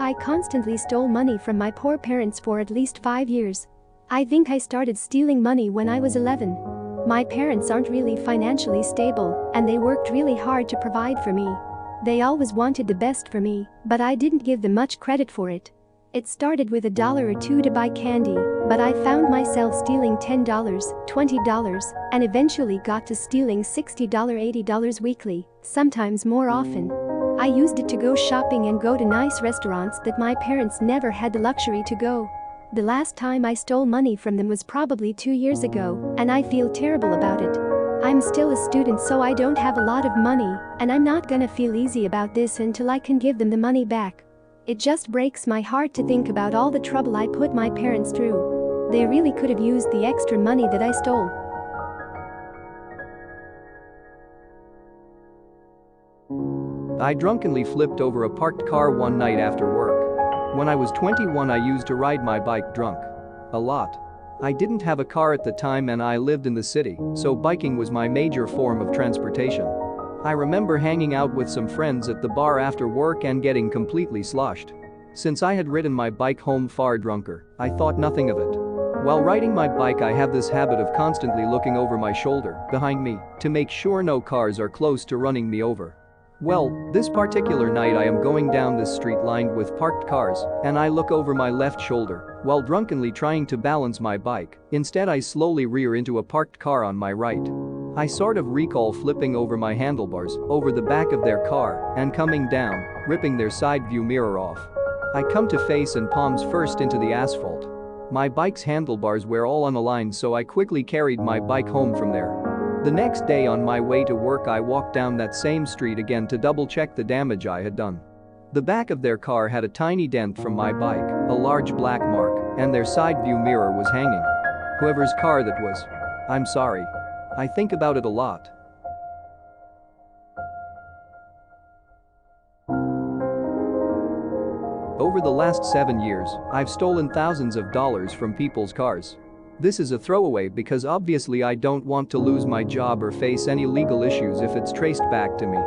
I constantly stole money from my poor parents for at least 5 years. I think I started stealing money when I was 11. My parents aren't really financially stable, and they worked really hard to provide for me. They always wanted the best for me, but I didn't give them much credit for it. It started with $1 or $2 to buy candy, but I found myself stealing $10, $20, and eventually got to stealing $60, $80 weekly, sometimes more often. I used it to go shopping and go to nice restaurants that my parents never had the luxury to go. The last time I stole money from them was probably 2 years ago, and I feel terrible about it. I'm still a student, so I don't have a lot of money, and I'm not gonna feel easy about this until I can give them the money back. It just breaks my heart to think about all the trouble I put my parents through. They really could have used the extra money that I stole. I drunkenly flipped over a parked car one night after work. When I was 21, I used to ride my bike drunk. A lot. I didn't have a car at the time and I lived in the city, so biking was my major form of transportation. I remember hanging out with some friends at the bar after work and getting completely sloshed. Since I had ridden my bike home far drunker, I thought nothing of it. While riding my bike, I have this habit of constantly looking over my shoulder, behind me, to make sure no cars are close to running me over. Well, this particular night I am going down this street lined with parked cars, and I look over my left shoulder while drunkenly trying to balance my bike. Instead, I slowly rear into a parked car on my right. I sort of recall flipping over my handlebars over the back of their car and coming down, ripping their side view mirror off. I come to face and palms first into the asphalt. My bike's handlebars were all unaligned, so I quickly carried my bike home from there. The next day on my way to work, I walked down that same street again to double-check the damage I had done. The back of their car had a tiny dent from my bike, a large black mark, and their side view mirror was hanging. Whoever's car that was. I'm sorry. I think about it a lot. Over the last 7 years, I've stolen thousands of dollars from people's cars. This is a throwaway because obviously I don't want to lose my job or face any legal issues if it's traced back to me.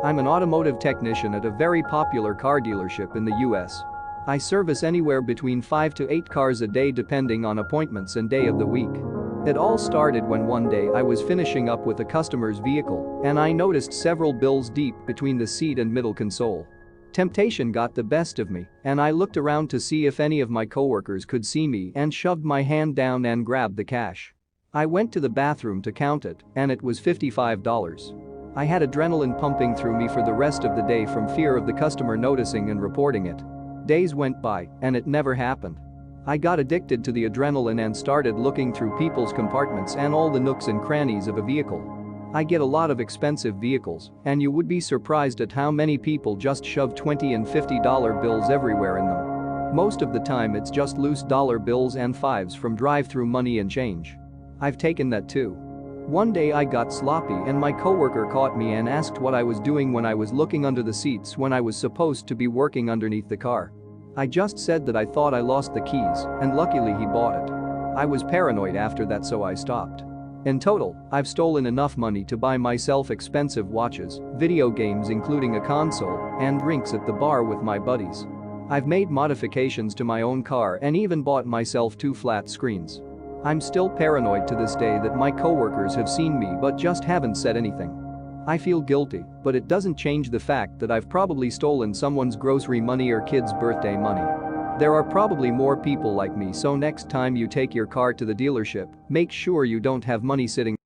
I'm an automotive technician at a very popular car dealership in the US. I service anywhere between 5 to 8 cars a day depending on appointments and day of the week. It all started when one day I was finishing up with a customer's vehicle and I noticed several bills deep between the seat and middle console. Temptation got the best of me, and I looked around to see if any of my coworkers could see me and shoved my hand down and grabbed the cash. I went to the bathroom to count it, and it was $55. I had adrenaline pumping through me for the rest of the day from fear of the customer noticing and reporting it. Days went by, and it never happened. I got addicted to the adrenaline and started looking through people's compartments and all the nooks and crannies of a vehicle. I get a lot of expensive vehicles, and you would be surprised at how many people just shove $20 and $50 bills everywhere in them. Most of the time it's just loose dollar bills and fives from drive-through money and change. I've taken that too. One day I got sloppy and my coworker caught me and asked what I was doing when I was looking under the seats when I was supposed to be working underneath the car. I just said that I thought I lost the keys, and luckily he bought it. I was paranoid after that, so I stopped. In total, I've stolen enough money to buy myself expensive watches, video games including a console, and drinks at the bar with my buddies. I've made modifications to my own car and even bought myself 2 flat screens. I'm still paranoid to this day that my coworkers have seen me but just haven't said anything. I feel guilty, but it doesn't change the fact that I've probably stolen someone's grocery money or kid's birthday money. There are probably more people like me, so next time you take your car to the dealership, make sure you don't have money sitting